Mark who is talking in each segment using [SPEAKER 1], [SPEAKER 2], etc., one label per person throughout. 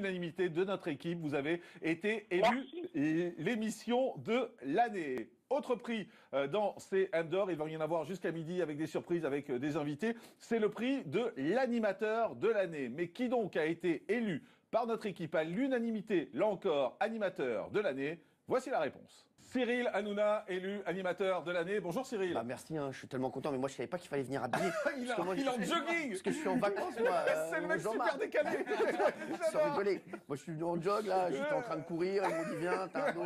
[SPEAKER 1] l'unanimité de notre équipe, vous avez été élu l'émission de l'année. Autre prix dans ces M d'or, il va y en avoir jusqu'à midi avec des surprises, avec des invités. C'est le prix de l'animateur de l'année. Mais qui donc a été élu par notre équipe à l'unanimité, là encore, animateur de l'année? Voici la réponse. Cyril Hanouna, élu animateur de l'année. Bonjour Cyril.
[SPEAKER 2] Bah merci, je suis tellement content, mais moi je savais pas qu'il fallait venir habiller.
[SPEAKER 1] il est en jogging.
[SPEAKER 2] Parce que je suis en vacances, moi.
[SPEAKER 1] C'est le mec super décalé.
[SPEAKER 2] Sans rigoler. Moi je suis venu en jog, là, j'étais en train de courir, ils m'ont dit viens, t'as un dos.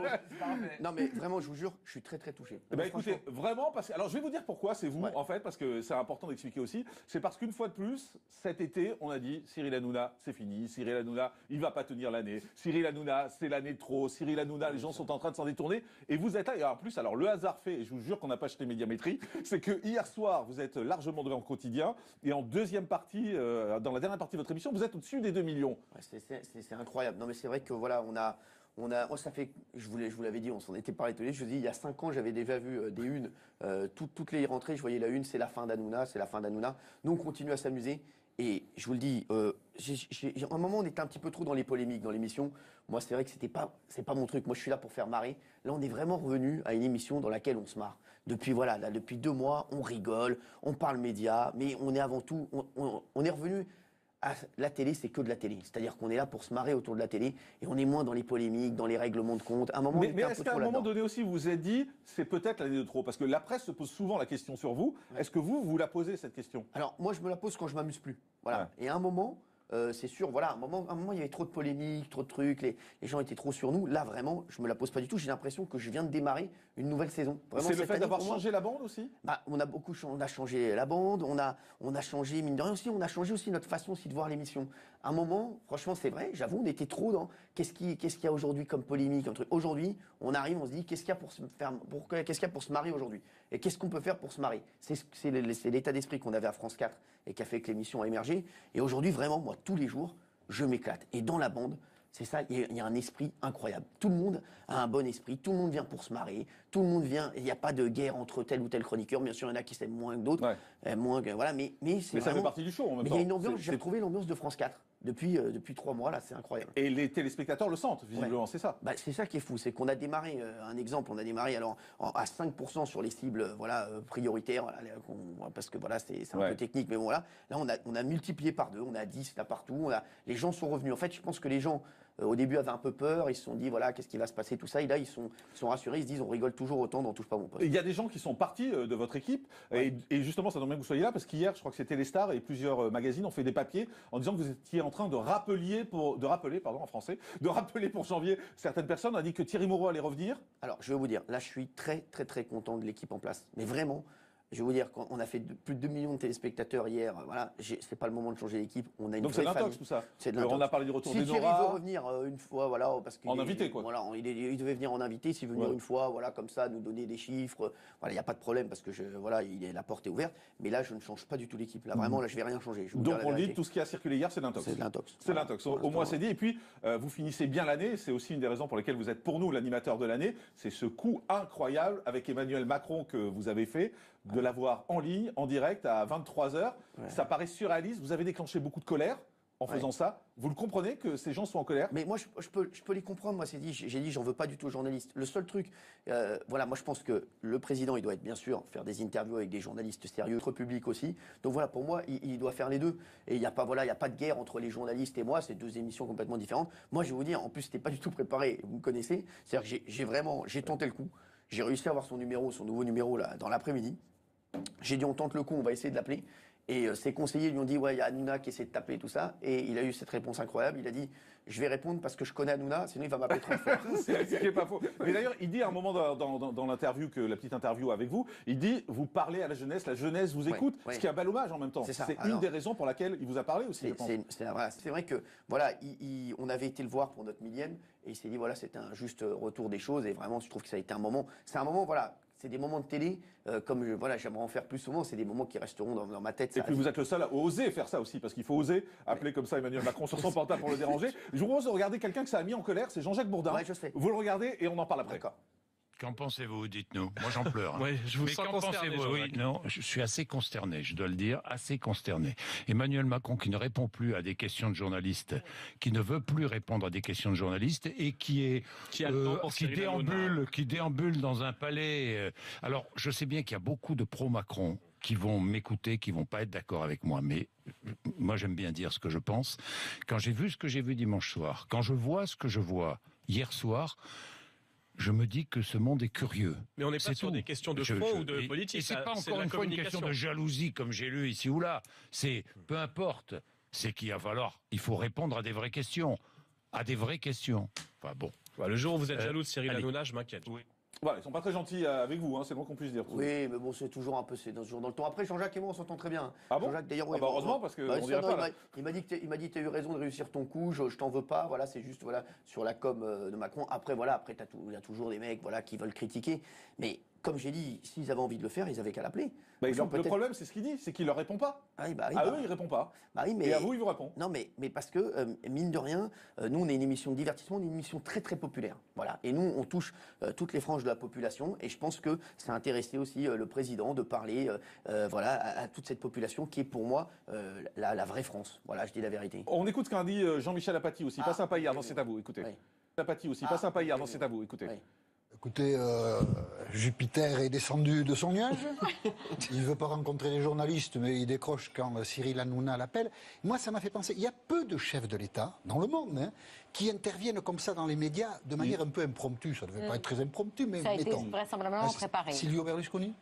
[SPEAKER 2] Non mais vraiment, je vous jure, je suis très très touché.
[SPEAKER 1] Bah écoutez, vraiment, parce que... Alors je vais vous dire pourquoi c'est vous, en fait, parce que c'est important d'expliquer aussi. C'est parce qu'une fois de plus, cet été, on a dit Cyril Hanouna, c'est fini. Cyril Hanouna, il va pas tenir l'année. Cyril Hanouna, c'est l'année de trop. Cyril Hanouna, les gens sont en train de s'en détourner. Et vous êtes là, et en plus, alors le hasard fait, et je vous jure qu'on n'a pas acheté Médiamétrie, c'est que hier soir, vous êtes largement devant le quotidien, et en deuxième partie, dans la dernière partie de votre émission, vous êtes au-dessus des 2 millions.
[SPEAKER 2] Ouais, c'est incroyable. Non mais c'est vrai que voilà, ça fait, je vous l'avais dit, on s'en était parlé tous les deux. Je dis, il y a 5 ans, j'avais déjà vu des unes, toutes les rentrées, je voyais la une, c'est la fin d'Hanouna, c'est la fin d'Hanouna. Nous, on continue à s'amuser. Et je vous le dis, à un moment, on était un petit peu trop dans les polémiques, dans l'émission. Moi, c'est vrai que c'est pas mon truc. Moi, je suis là pour faire marrer. Là, on est vraiment revenu à une émission dans laquelle on se marre. Depuis 2 mois, on rigole, on parle médias, mais on est avant tout, on est revenu. La télé, c'est que de la télé. C'est-à-dire qu'on est là pour se marrer autour de la télé et on est moins dans les polémiques, dans les règlements de compte. À un moment,
[SPEAKER 1] mais est-ce qu'à un moment donné aussi, vous vous êtes dit, c'est peut-être l'année de trop? Parce que la presse se pose souvent la question sur vous. Ouais. Est-ce que vous la posez, cette question?
[SPEAKER 2] Alors, moi, je me la pose quand je m'amuse plus. Voilà. Ouais. Et à un moment... c'est sûr, voilà, à un moment, il y avait trop de polémiques, trop de trucs, les gens étaient trop sur nous. Là, vraiment, je me la pose pas du tout. J'ai l'impression que je viens de démarrer une nouvelle saison.
[SPEAKER 1] C'est le fait d'avoir changé la bande aussi?
[SPEAKER 2] Bah, on a changé la bande, on a changé, mine de rien aussi, on a changé aussi notre façon aussi de voir l'émission. À un moment, franchement, c'est vrai, j'avoue, on était trop dans qu'est-ce qu'il y a aujourd'hui comme polémique, un truc. Aujourd'hui, on arrive, on se dit qu'est-ce qu'il y a pour se marier aujourd'hui? Et qu'est-ce qu'on peut faire pour se marier? C'est l'état d'esprit qu'on avait à France 4 et qui a fait que l'émission a émergé. Et aujourd'hui, vraiment, moi, tous les jours, je m'éclate. Et dans la bande, c'est ça, il y a un esprit incroyable. Tout le monde a un bon esprit, tout le monde vient pour se marier, tout le monde vient, il n'y a pas de guerre entre tel ou tel chroniqueur. Bien sûr, il y en a qui s'aiment moins que d'autres, voilà, mais c'est
[SPEAKER 1] ça fait partie du show en même temps.
[SPEAKER 2] Il y a une ambiance, j'ai retrouvé l'ambiance de France 4 depuis 3 mois, là, c'est incroyable.
[SPEAKER 1] Et les téléspectateurs le sentent, visiblement, c'est ça.
[SPEAKER 2] Bah, c'est ça qui est fou, c'est qu'on a démarré, un exemple, on a démarré alors à 5% sur les cibles, prioritaires, voilà, parce que voilà, c'est un peu technique, mais bon, voilà. Là, on a multiplié par 2, on a 10 là partout, les gens sont revenus. En fait, je pense que les gens, au début, avaient un peu peur, ils se sont dit, voilà, qu'est-ce qui va se passer, tout ça, et là, ils sont rassurés, ils se disent, on rigole toujours autant dans Touche pas mon poste.
[SPEAKER 1] Il y a des gens qui sont partis de votre équipe, et justement, ça tombe bien que vous soyez là, parce qu'hier, je crois que c'était Les Stars et plusieurs magazines ont fait des papiers en disant que vous étiez en train de rappeler pour janvier certaines personnes. On a dit que Thierry Moreau allait revenir.
[SPEAKER 2] Alors, je vais vous dire, là, je suis très, très, très content de l'équipe en place. Mais vraiment, je vais vous dire, quand on a fait plus de 2 millions de téléspectateurs hier, voilà, c'est pas le moment de changer l'équipe. On a une
[SPEAKER 1] Donc
[SPEAKER 2] vraie
[SPEAKER 1] c'est l'intox
[SPEAKER 2] famille.
[SPEAKER 1] tout ça.
[SPEAKER 2] C'est de l'intox.
[SPEAKER 1] On a parlé du retour des Nora.
[SPEAKER 2] Si Thierry veut revenir une fois, voilà, parce qu'il
[SPEAKER 1] en invité quoi.
[SPEAKER 2] Voilà, il devait venir en invité. S'il veut venir une fois, voilà, comme ça, nous donner des chiffres. Voilà, il y a pas de problème parce que la porte est ouverte. Mais là, je ne change pas du tout l'équipe. Là, vraiment, là, je vais rien changer.
[SPEAKER 1] Donc on dit tout ce qui a circulé hier, c'est l'intox.
[SPEAKER 2] C'est de l'intox.
[SPEAKER 1] C'est l'intox. Au moins c'est dit. Et puis vous finissez bien l'année. C'est aussi une des raisons pour lesquelles vous êtes pour nous l'animateur de l'année. C'est ce coup incroyable avec Emmanuel Macron que vous avez fait de l'avoir en ligne, en direct à 23h. Ça paraît surréaliste. Vous avez déclenché beaucoup de colère en faisant ça. Vous le comprenez que ces gens sont en colère?
[SPEAKER 2] Mais moi, je peux les comprendre. Moi, j'ai dit, j'en veux pas du tout aux journalistes. Le seul truc, voilà, moi, je pense que le président, il doit être, bien sûr, faire des interviews avec des journalistes sérieux, notre public aussi. Donc voilà, pour moi, il doit faire les deux. Et il y a pas de guerre entre les journalistes et moi. C'est 2 émissions complètement différentes. Moi, je vais vous dire, en plus, c'était pas du tout préparé. Vous me connaissez. C'est-à-dire que j'ai tenté le coup. J'ai réussi à avoir son nouveau numéro, là, dans l'après-midi. J'ai dit, on tente le coup, on va essayer de l'appeler. Et ses conseillers lui ont dit, ouais, il y a Hanouna qui essaie de t'appeler, tout ça. Et il a eu cette réponse incroyable. Il a dit, je vais répondre parce que je connais Hanouna, sinon il va m'appeler 30 fois.
[SPEAKER 1] C'est pas faux. Mais d'ailleurs, il dit à un moment dans l'interview, la petite interview avec vous, il dit, vous parlez à la jeunesse vous écoute. Ce qui est un bel hommage en même temps. C'est une des raisons pour laquelle il vous a parlé aussi, je pense.
[SPEAKER 2] C'est vrai que, voilà, on avait été le voir pour notre millième. Et il s'est dit, voilà, c'était un juste retour des choses. Et vraiment, je trouve que ça a été un moment, voilà. C'est des moments de télé, j'aimerais en faire plus souvent, c'est des moments qui resteront dans ma tête.
[SPEAKER 1] Et puis vous êtes le seul à oser faire ça aussi, parce qu'il faut oser appeler comme ça Emmanuel Macron sur son portable pour le déranger. Je vous propose de regarder quelqu'un que ça a mis en colère, c'est Jean-Jacques Bourdin.
[SPEAKER 2] Ouais, je sais.
[SPEAKER 1] Vous le regardez et on en parle après.
[SPEAKER 2] D'accord.
[SPEAKER 3] Qu'en pensez-vous? Dites-nous. Moi, j'en pleure.
[SPEAKER 4] Oui, je vous
[SPEAKER 3] Mais
[SPEAKER 4] sens
[SPEAKER 3] qu'en
[SPEAKER 4] consterné,
[SPEAKER 3] pensez-vous? Oui,
[SPEAKER 4] Jean-Jacques.
[SPEAKER 3] non, je suis assez consterné, je dois le dire, assez consterné. Emmanuel Macron qui ne répond plus à des questions de journalistes, qui ne veut plus répondre à des questions de journalistes et qui
[SPEAKER 4] Qui a le temps pour Cyril Hanouna.
[SPEAKER 3] qui déambule dans un palais. Alors, je sais bien qu'il y a beaucoup de pro-Macron qui vont m'écouter, qui vont pas être d'accord avec moi, mais moi j'aime bien dire ce que je pense. Quand j'ai vu ce que j'ai vu dimanche soir, quand je vois ce que je vois hier soir, je me dis que ce monde est curieux.
[SPEAKER 4] Mais on n'est pas
[SPEAKER 3] C'est
[SPEAKER 4] sur
[SPEAKER 3] tout.
[SPEAKER 4] des questions de fond ou de politique.
[SPEAKER 3] Et c'est
[SPEAKER 4] ça,
[SPEAKER 3] pas
[SPEAKER 4] c'est
[SPEAKER 3] encore
[SPEAKER 4] de
[SPEAKER 3] une
[SPEAKER 4] la
[SPEAKER 3] fois une question de
[SPEAKER 4] communication.
[SPEAKER 3] jalousie comme j'ai lu ici ou là. C'est peu importe. C'est qu'il va falloir, il faut répondre à des vraies questions. À des vraies questions. Enfin bon.
[SPEAKER 4] Voilà, le jour où vous êtes jaloux de Cyril
[SPEAKER 3] allez.
[SPEAKER 4] Hanouna, je m'inquiète.
[SPEAKER 3] Oui.
[SPEAKER 1] Voilà, ils sont pas très gentils avec vous, hein, c'est le moins qu'on puisse dire.
[SPEAKER 2] Oui, mais bon, c'est toujours un peu, c'est toujours dans le temps. Après, Jean-Jacques et moi, on s'entend très bien.
[SPEAKER 1] Ah bon?
[SPEAKER 2] Jean-Jacques, d'ailleurs,
[SPEAKER 1] Ah bah heureusement, parce que on dirait pas, là.
[SPEAKER 2] il m'a dit que tu as eu raison de réussir ton coup, je t'en veux pas, voilà, c'est juste voilà, sur la com de Macron. Après, voilà, après, il y a toujours des mecs voilà, qui veulent critiquer. Mais comme j'ai dit, s'ils avaient envie de le faire, ils avaient qu'à l'appeler.
[SPEAKER 1] Bah, le problème, c'est ce qu'il dit, c'est qu'il leur répond pas.
[SPEAKER 2] Ah oui, bah, oui,
[SPEAKER 1] À
[SPEAKER 2] bah,
[SPEAKER 1] eux, il répond pas.
[SPEAKER 2] bah oui, mais
[SPEAKER 1] Et à vous, il vous répond.
[SPEAKER 2] non, mais parce que, mine de rien, nous, on est une émission de divertissement, on est une émission très, très populaire. Voilà. Et nous, on touche toutes les franges de la population. Et je pense que ça a intéressé aussi le président de parler voilà, à toute cette population qui est pour moi la vraie France. Voilà, je dis la vérité.
[SPEAKER 1] On écoute ce qu'a dit Jean-Michel Apathy aussi, pas sympa hier dans C'est à vous, écoutez.
[SPEAKER 2] Oui.
[SPEAKER 1] Apathy aussi, pas sympa hier dans C'est à vous, écoutez.
[SPEAKER 2] Oui.
[SPEAKER 5] Écoutez, Jupiter est descendu de son nuage. Il ne veut pas rencontrer les journalistes, mais il décroche quand Cyril Hanouna l'appelle. Moi, ça m'a fait penser, il y a peu de chefs de l'État, dans le monde, hein, qui interviennent comme ça dans les médias de manière un peu impromptue. Ça ne devait pas être très impromptu, mais
[SPEAKER 6] Ça a été
[SPEAKER 5] mettons.
[SPEAKER 6] vraisemblablement préparé.
[SPEAKER 5] Silvio Berlusconi,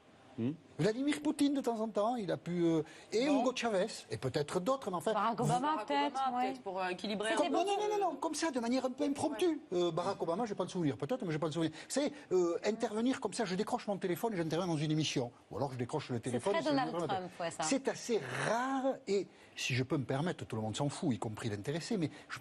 [SPEAKER 5] Vladimir Poutine de temps en temps, il a pu... et Hugo Chavez, et peut-être d'autres, mais enfin...
[SPEAKER 6] Barack Obama, peut-être, ouais.
[SPEAKER 7] pour équilibrer.
[SPEAKER 6] C'était
[SPEAKER 5] Non, non, non, non, comme ça, de manière un peu impromptue. Barack Obama, je n'ai pas de souvenir, peut-être, mais je n'ai pas de souvenir. C'est intervenir comme ça, je décroche mon téléphone et j'interviens dans une émission. Ou alors je décroche le
[SPEAKER 6] C'est
[SPEAKER 5] téléphone...
[SPEAKER 6] très
[SPEAKER 5] et
[SPEAKER 6] Donald Trump, ouais, ça.
[SPEAKER 5] C'est assez rare et, si je peux me permettre, tout le monde s'en fout, y compris l'intéressé, mais je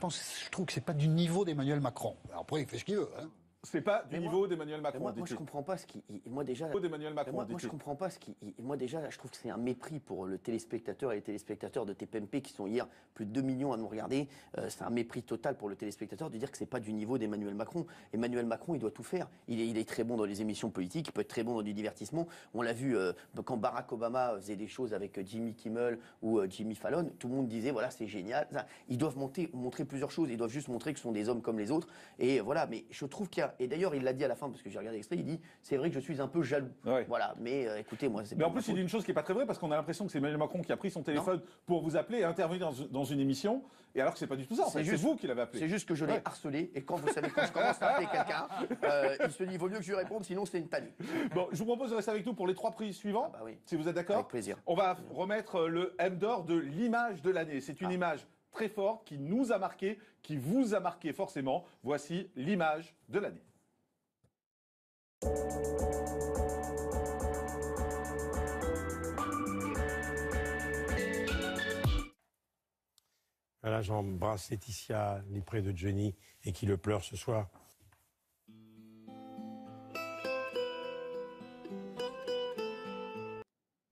[SPEAKER 5] trouve que c'est pas du niveau d'Emmanuel Macron. Alors après, il fait ce qu'il veut, hein.
[SPEAKER 1] C'est pas du
[SPEAKER 2] Mais
[SPEAKER 1] niveau d'Emmanuel Macron.
[SPEAKER 2] Moi, je comprends pas ce qui. Moi déjà.
[SPEAKER 1] D'Emmanuel Macron.
[SPEAKER 2] Moi, je comprends pas ce qui. Moi déjà, je trouve que c'est un mépris pour le téléspectateur et les téléspectateurs de TPMP qui sont hier plus de 2 millions à nous regarder. C'est un mépris total pour le téléspectateur de dire que c'est pas du niveau d'Emmanuel Macron. Emmanuel Macron, il doit tout faire. Il est très bon dans les émissions politiques. Il peut être très bon dans du divertissement. On l'a vu quand Barack Obama faisait des choses avec Jimmy Kimmel ou Jimmy Fallon. Tout le monde disait voilà, c'est génial. Ils doivent montrer plusieurs choses. Ils doivent juste montrer que ce sont des hommes comme les autres. Et voilà. Mais je trouve qu'il y a. Et d'ailleurs, il l'a dit à la fin parce que j'ai regardé l'extrait. Il dit c'est vrai que je suis un peu jaloux.
[SPEAKER 1] Ouais.
[SPEAKER 2] Voilà. Mais écoutez, moi, c'est.
[SPEAKER 1] Mais en plus, il dit une chose qui n'est pas très vraie parce qu'on a l'impression que c'est Emmanuel Macron qui a pris son téléphone pour vous appeler et intervenir dans une émission. Et alors que c'est pas du tout ça. En fait, c'est vous qui l'avez appelé.
[SPEAKER 2] C'est juste que je l'ai harcelé. Et quand vous savez, quand je commence à appeler quelqu'un, il se dit il vaut mieux que je lui réponde, sinon c'est une tannée.
[SPEAKER 1] Bon, je vous propose de rester avec nous pour les 3 prix suivants.
[SPEAKER 2] Ah bah oui.
[SPEAKER 1] Si vous êtes d'accord.
[SPEAKER 2] Avec plaisir.
[SPEAKER 1] On va remettre le M d'or de l'image de l'année. C'est une image très forte qui nous a marqué, qui vous a marqué forcément. Voici l'image de l'année.
[SPEAKER 8] Voilà, j'embrasse Laetitia, ni près de Johnny, et qui le pleure ce soir.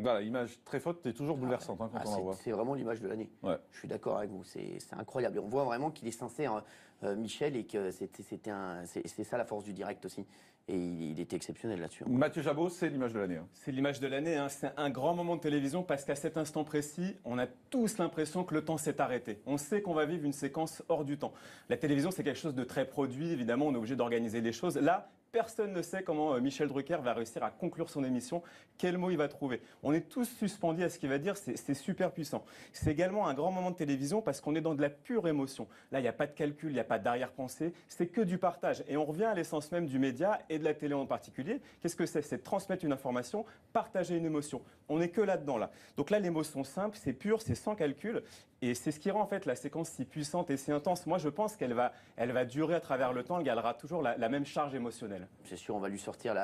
[SPEAKER 1] Voilà, image très forte et toujours bouleversante hein, quand on la voit.
[SPEAKER 2] C'est vraiment l'image de l'année.
[SPEAKER 1] Ouais.
[SPEAKER 2] Je suis d'accord avec vous, c'est incroyable. Et on voit vraiment qu'il est sincère, Michel, et que c'est ça la force du direct aussi. Et il était exceptionnel là-dessus.
[SPEAKER 1] Mathieu Jabot, c'est l'image de l'année. Hein.
[SPEAKER 9] C'est l'image de l'année, hein. C'est un grand moment de télévision parce qu'à cet instant précis, on a tous l'impression que le temps s'est arrêté. On sait qu'on va vivre une séquence hors du temps. La télévision, c'est quelque chose de très produit, évidemment, on est obligé d'organiser des choses. Là, personne ne sait comment Michel Drucker va réussir à conclure son émission, quel mot il va trouver. On est tous suspendus à ce qu'il va dire, c'est super puissant. C'est également un grand moment de télévision parce qu'on est dans de la pure émotion. Là, il n'y a pas de calcul, il n'y a pas d'arrière-pensée, c'est que du partage. Et on revient à l'essence même du média et de la télé en particulier. Qu'est-ce que c'est? C'est transmettre une information, partager une émotion. On n'est que là-dedans, là. Donc là, l'émotion simple, c'est pur, c'est sans calcul. Et c'est ce qui rend en fait la séquence si puissante et si intense. Moi, je pense qu'elle va durer à travers le temps, elle gardera toujours la même charge émotionnelle.
[SPEAKER 2] C'est sûr, on va lui sortir,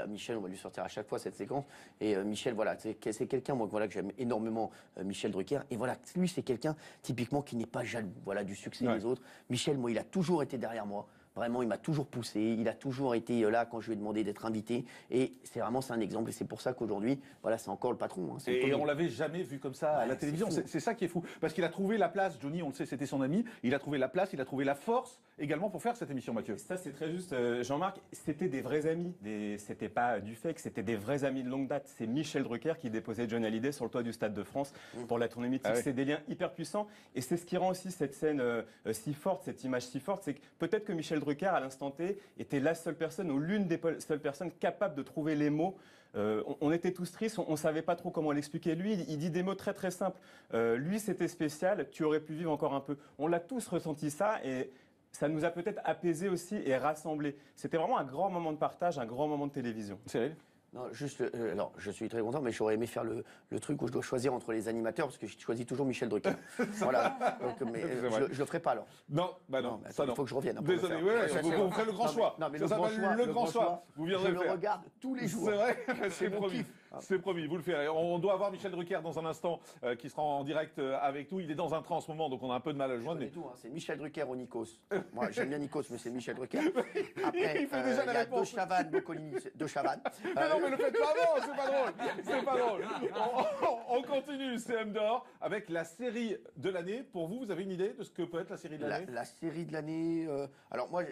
[SPEAKER 2] Michel, on va lui sortir à chaque fois cette séquence. Et Michel, voilà, c'est quelqu'un, moi, voilà, que j'aime énormément, Michel Drucker. Et voilà, lui, c'est quelqu'un, typiquement, qui n'est pas jaloux, voilà, du succès des autres. Michel, moi, il a toujours été derrière moi. Vraiment, il m'a toujours poussé. Il a toujours été là quand je lui ai demandé d'être invité. Et c'est un exemple. Et c'est pour ça qu'aujourd'hui, voilà, c'est encore le patron. Hein,
[SPEAKER 1] et on l'avait jamais vu comme ça à la télévision. C'est ça qui est fou. Parce qu'il a trouvé la place. Johnny, on le sait, c'était son ami. Il a trouvé la place, il a trouvé la force également pour faire cette émission, Mathieu.
[SPEAKER 9] Ça, c'est très juste, Jean-Marc. C'était des vrais amis. C'était pas du fake, c'était des vrais amis de longue date. C'est Michel Drucker qui déposait Johnny Hallyday sur le toit du Stade de France pour la tournée mythique. C'est des liens hyper puissants. Et c'est ce qui rend aussi cette scène si forte, cette image si forte. C'est que peut-être que Michel Drucker, à l'instant T, était la seule personne ou l'une des seules personnes capables de trouver les mots. On était tous tristes, on ne savait pas trop comment l'expliquer. Lui, il dit des mots très très simples. Lui, c'était spécial, tu aurais pu vivre encore un peu. On l'a tous ressenti ça et ça nous a peut-être apaisés aussi et rassemblés. C'était vraiment un grand moment de partage, un grand moment de télévision.
[SPEAKER 1] Cyril ?
[SPEAKER 2] Non, juste, alors, je suis très content, mais j'aurais aimé faire le truc où je dois choisir entre les animateurs, parce que je choisis toujours Michel Drucker. Voilà. Donc, mais je le ferai pas alors.
[SPEAKER 1] Non, bah non,
[SPEAKER 2] ça il faut que je revienne.
[SPEAKER 1] Désolé, vous ferez le grand choix.
[SPEAKER 2] Non, mais
[SPEAKER 1] ça s'appelle le grand choix. Vous viendrez
[SPEAKER 2] je
[SPEAKER 1] le faire.
[SPEAKER 2] le regarde tous les jours.
[SPEAKER 1] C'est vrai, c'est promis. C'est promis, vous le ferez. On doit avoir Michel Drucker dans un instant, qui sera en direct avec nous. Il est dans un train en ce moment, donc on a un peu de mal à le joindre.
[SPEAKER 2] Tout, hein. C'est Michel Drucker au Nikos. Moi, j'aime bien Nikos, mais c'est Michel Drucker.
[SPEAKER 1] Après, il fait déjà la réponse.
[SPEAKER 2] De Chavannes, Boccolini, de Chavannes.
[SPEAKER 1] Mais non, mais le faites pas avant, c'est pas drôle. C'est pas drôle. On continue, CM d'or, avec la série de l'année. Pour vous, vous avez une idée de ce que peut être la série de l'année ?
[SPEAKER 2] La série de l'année. Alors moi,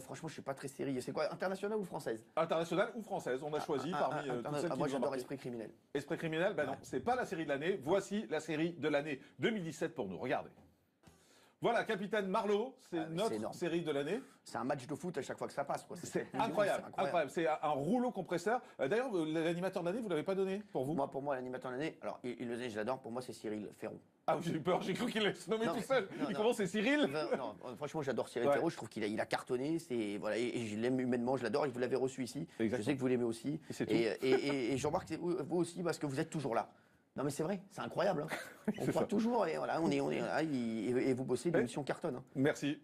[SPEAKER 2] franchement, je suis pas très série. C'est quoi, internationale ou française ?
[SPEAKER 1] Internationale ou française. On a choisi parmi toutes celles qui
[SPEAKER 2] moi,
[SPEAKER 1] nous ont
[SPEAKER 2] j'adore
[SPEAKER 1] marqué.
[SPEAKER 2] Esprit criminel.
[SPEAKER 1] Esprit criminel, ben non, c'est pas la série de l'année. Voici la série de l'année 2017 pour nous. Regardez. Voilà, Capitaine Marlowe, c'est notre série de l'année.
[SPEAKER 2] C'est un match de foot à chaque fois que ça passe, quoi.
[SPEAKER 1] C'est incroyable, incroyable. C'est un rouleau compresseur. D'ailleurs, l'animateur de l'année, vous l'avez pas donné pour vous ?
[SPEAKER 2] Pour moi, l'animateur de l'année, alors il le dit, je l'adore. Pour moi, c'est Cyril Ferron.
[SPEAKER 1] Ah, j'ai eu peur. J'ai cru qu'il allait se nommer tout seul. Comment c'est Cyril ?
[SPEAKER 2] Non, franchement, j'adore Cyril Ferron. Je trouve qu'il a cartonné. C'est voilà, et je l'aime humainement. Je l'adore. Et vous l'avez reçu ici.
[SPEAKER 1] Exactement.
[SPEAKER 2] Je sais que vous l'aimez aussi. Et je remarque vous aussi parce que vous êtes toujours là. Non mais c'est vrai, c'est incroyable. Hein. On croit toujours et voilà, on est là et vous bossez, l'émission cartonne. Hein.
[SPEAKER 1] Merci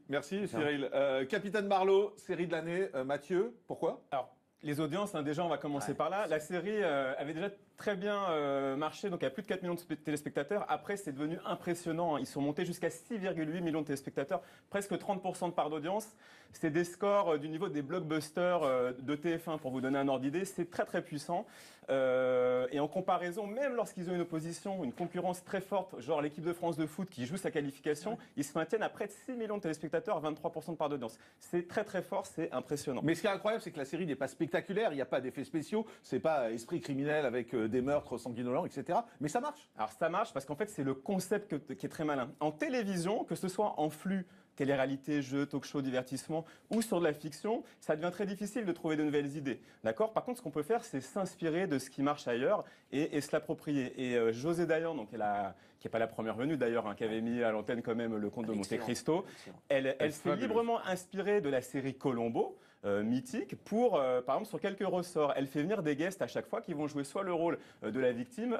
[SPEAKER 1] Cyril. Capitaine Marlowe, série de l'année. Mathieu, pourquoi ?
[SPEAKER 9] Alors, les audiences, déjà on va commencer par là. La série avait déjà très bien marché, donc il y a plus de 4 millions de téléspectateurs. Après, c'est devenu impressionnant. Ils sont montés jusqu'à 6,8 millions de téléspectateurs, presque 30% de part d'audience. C'est des scores du niveau des blockbusters de TF1, pour vous donner un ordre d'idée. C'est très très puissant. Et en comparaison, même lorsqu'ils ont une opposition, une concurrence très forte, genre l'équipe de France de foot qui joue sa qualification, ils se maintiennent à près de 6 millions de téléspectateurs, 23% de part d'audience. C'est très très fort, c'est impressionnant.
[SPEAKER 1] Mais ce qui est incroyable, c'est que la série n'est pas spectaculaire, il n'y a pas d'effets spéciaux, c'est pas esprit criminel avec des meurtres sanguinolents, etc. Mais ça marche.
[SPEAKER 9] Alors ça marche parce qu'en fait, c'est le concept qui est très malin. En télévision, que ce soit en flux, télé-réalité, jeux, talk-show, divertissement ou sur de la fiction, ça devient très difficile de trouver de nouvelles idées. D'accord ? Par contre, ce qu'on peut faire, c'est s'inspirer de ce qui marche ailleurs et se l'approprier. Et José Dayan, donc qui n'est pas la première venue d'ailleurs, hein, qui avait mis à l'antenne quand même le Comte de Monte Cristo, elle s'est librement inspirée de la série Colombo, mythique, pour, par exemple, sur quelques ressorts. Elle fait venir des guests à chaque fois qui vont jouer soit le rôle de la victime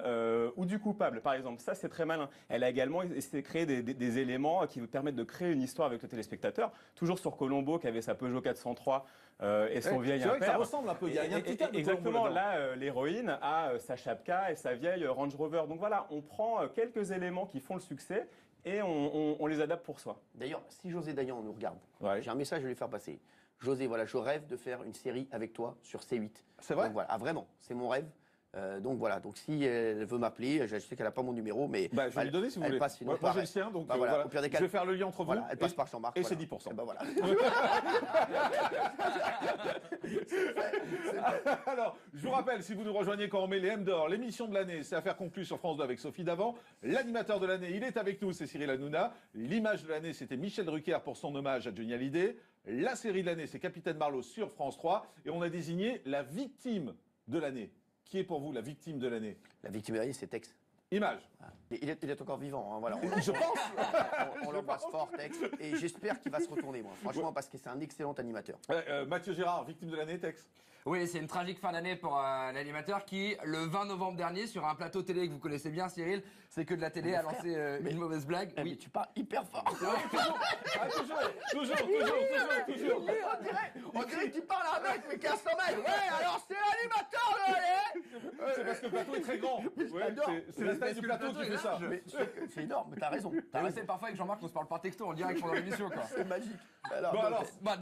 [SPEAKER 9] ou du coupable, par exemple. Ça, c'est très malin. Elle a également essayé de créer des éléments qui vous permettent de créer une histoire avec le téléspectateur. Toujours sur Colombo, qui avait sa Peugeot 403 et son vieil
[SPEAKER 1] impère. C'est vrai que ça
[SPEAKER 9] impère.
[SPEAKER 1] ressemble un peu. Il y a un petit terme de
[SPEAKER 9] exactement.
[SPEAKER 1] Colombo
[SPEAKER 9] Là, l'héroïne a sa chapka et sa vieille Range Rover. Donc voilà, on prend quelques éléments qui font le succès et on les adapte pour soi.
[SPEAKER 2] D'ailleurs, si José Dayan nous regarde,
[SPEAKER 1] Ouais.
[SPEAKER 2] j'ai un message à lui faire passer. José, voilà, je rêve de faire une série avec toi sur C8.
[SPEAKER 1] C'est vrai ?
[SPEAKER 2] Donc, voilà. Ah, vraiment, c'est mon rêve. Donc voilà, donc si elle veut m'appeler, je sais qu'elle n'a pas mon numéro, mais
[SPEAKER 1] je vais lui donner si vous voulez.
[SPEAKER 2] Passe, sinon,
[SPEAKER 1] moi j'ai le sien, donc
[SPEAKER 2] voilà. Au pire des cas,
[SPEAKER 1] je vais faire le lien entre vous.
[SPEAKER 2] Voilà, elle passe par Jean-Marc.
[SPEAKER 1] Et
[SPEAKER 2] voilà.
[SPEAKER 1] c'est 10%.
[SPEAKER 2] Et ben voilà.
[SPEAKER 1] Alors, je vous rappelle, si vous nous rejoignez quand on met les M d'or, l'émission de l'année, c'est Affaires conclues sur France 2 avec Sophie Davant. L'animateur de l'année, il est avec nous, c'est Cyril Hanouna. L'image de l'année, c'était Michel Drucker pour son hommage à Johnny Hallyday. La série de l'année, c'est Capitaine Marlowe sur France 3. Et on a désigné la victime de l'année. Qui est pour vous la victime de l'année ?
[SPEAKER 2] La victime de l'année, c'est Tex.
[SPEAKER 1] Image.
[SPEAKER 2] Il est encore vivant, hein, voilà.
[SPEAKER 1] Je pense.
[SPEAKER 2] On l'embrasse fort, Tex, et j'espère qu'il va se retourner, moi. Franchement, parce que c'est un excellent animateur.
[SPEAKER 1] Mathieu Gérard, victime de l'année, Tex.
[SPEAKER 7] Oui, c'est une tragique fin d'année pour l'animateur qui, le 20 novembre dernier, sur un plateau télé que vous connaissez bien, Cyril, c'est que de la télé, a lancé une mauvaise blague.
[SPEAKER 2] Oui, tu parles hyper fort.
[SPEAKER 1] Toujours.
[SPEAKER 2] On dirait qu'il parle à un mec, mais qui a son mec. Ouais, alors c'est l'animateur de l'année.
[SPEAKER 1] c'est parce que le plateau est très grand. C'est la taille du plateau qui fait ça.
[SPEAKER 2] C'est énorme, mais t'as raison.
[SPEAKER 7] C'est parfois avec Jean-Marc, on se parle par texto en direct pendant l'émission, quoi.
[SPEAKER 2] C'est magique.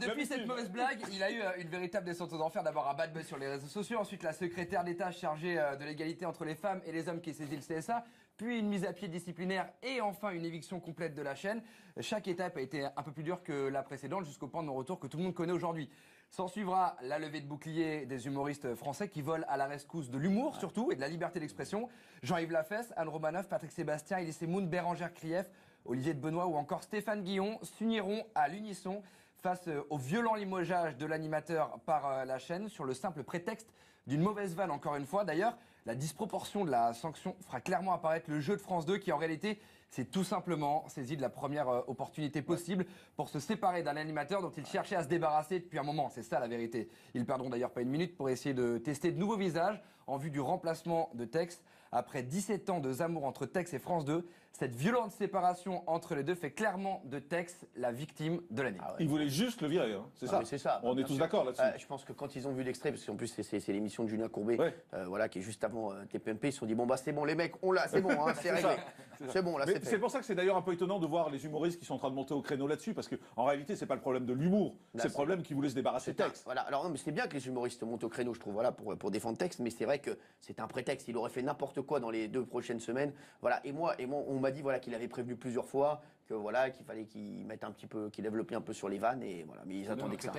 [SPEAKER 7] Depuis cette mauvaise blague, il a eu une véritable descente aux enfers. D'abord un bad buzz sur les réseaux sociaux, ensuite la secrétaire d'État chargée de l'égalité entre les femmes et les hommes qui saisit le CSA, puis une mise à pied disciplinaire et enfin une éviction complète de la chaîne. Chaque étape a été un peu plus dure que la précédente, jusqu'au point de non-retour que tout le monde connaît aujourd'hui. S'en suivra la levée de bouclier des humoristes français qui volent à la rescousse de l'humour surtout et de la liberté d'expression. Jean-Yves Lafesse, Anne Romanoff, Patrick Sébastien, Elie Moon, Bérangère Krief, Olivier de Benoît ou encore Stéphane Guillon s'uniront à l'unisson face au violent limogeage de l'animateur par la chaîne sur le simple prétexte d'une mauvaise vanne encore une fois. D'ailleurs, la disproportion de la sanction fera clairement apparaître le jeu de France 2 qui en réalité s'est tout simplement saisi de la première opportunité possible pour se séparer d'un animateur dont il cherchait à se débarrasser depuis un moment. C'est ça la vérité. Ils perdront d'ailleurs pas une minute pour essayer de tester de nouveaux visages en vue du remplacement de Tex. Après 17 ans de zamour entre Tex et France 2, cette violente séparation entre les deux fait clairement de Tex la victime de l'année.
[SPEAKER 1] Il voulait juste le virer, hein. C'est ça.
[SPEAKER 2] C'est ça.
[SPEAKER 1] On est tous d'accord là-dessus.
[SPEAKER 2] Je pense que quand ils ont vu l'extrait, parce qu'en plus c'est l'émission de Julien Courbet, voilà, qui est juste avant TPMP, ils se sont dit bon bah c'est bon les mecs, on l'a, c'est bon, hein, c'est réglé. C'est bon là, c'est fait.
[SPEAKER 1] C'est pour ça que c'est d'ailleurs un peu étonnant de voir les humoristes qui sont en train de monter au créneau là-dessus, parce que en réalité c'est pas le problème de l'humour, c'est le problème qu'ils voulaient se débarrasser de Tex.
[SPEAKER 2] Voilà. Alors non, mais c'est bien que les humoristes montent au créneau, je trouve, voilà, pour défendre Tex, mais c'est vrai que c'est un prétexte. Il aurait fait n'importe quoi dans les 2 prochaines semaines, voilà. Et moi, on m'a dit voilà qu'il avait prévenu plusieurs fois que voilà qu'il fallait qu'il mette un petit peu, qu'il développe un peu sur les vannes et voilà. Mais ils attendaient que ça.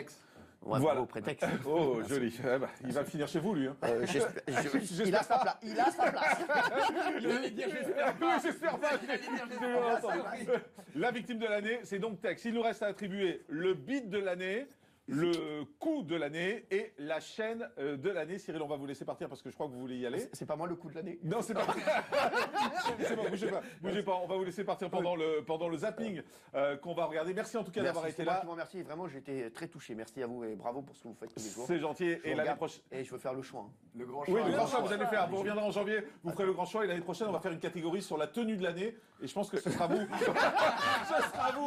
[SPEAKER 2] Ouais,
[SPEAKER 1] voilà.
[SPEAKER 2] Au prétexte.
[SPEAKER 1] Oh, joli. Il va finir chez vous, lui. Hein.
[SPEAKER 2] Il a sa place. Il a sa place.
[SPEAKER 7] Il allait dire j'espère pas.
[SPEAKER 1] J'espère pas. La victime de l'année, c'est donc Tex. Il nous reste à attribuer le beat de l'année, le coup de l'année et la chaîne de l'année. Cyril, on va vous laisser partir parce que je crois que vous voulez y aller.
[SPEAKER 2] C'est pas moi le coup de l'année.
[SPEAKER 1] Non, c'est pas. C'est bon, bougez pas. On va vous laisser partir pendant le zapping qu'on va regarder. Merci en tout cas d'avoir été là.
[SPEAKER 2] Moi qui vous remercie. Vraiment, j'ai été très touché. Merci à vous et bravo pour ce que vous faites tous les jours.
[SPEAKER 1] C'est gentil. Et l'année prochaine.
[SPEAKER 2] Et je veux faire le choix. Hein.
[SPEAKER 7] Le grand choix.
[SPEAKER 1] Oui, le grand choix. Vous allez faire. Vous reviendrez en janvier. Vous ferez le grand choix et l'année prochaine, on va faire une catégorie sur la tenue de l'année. Et je pense que ce sera vous. Ce sera vous.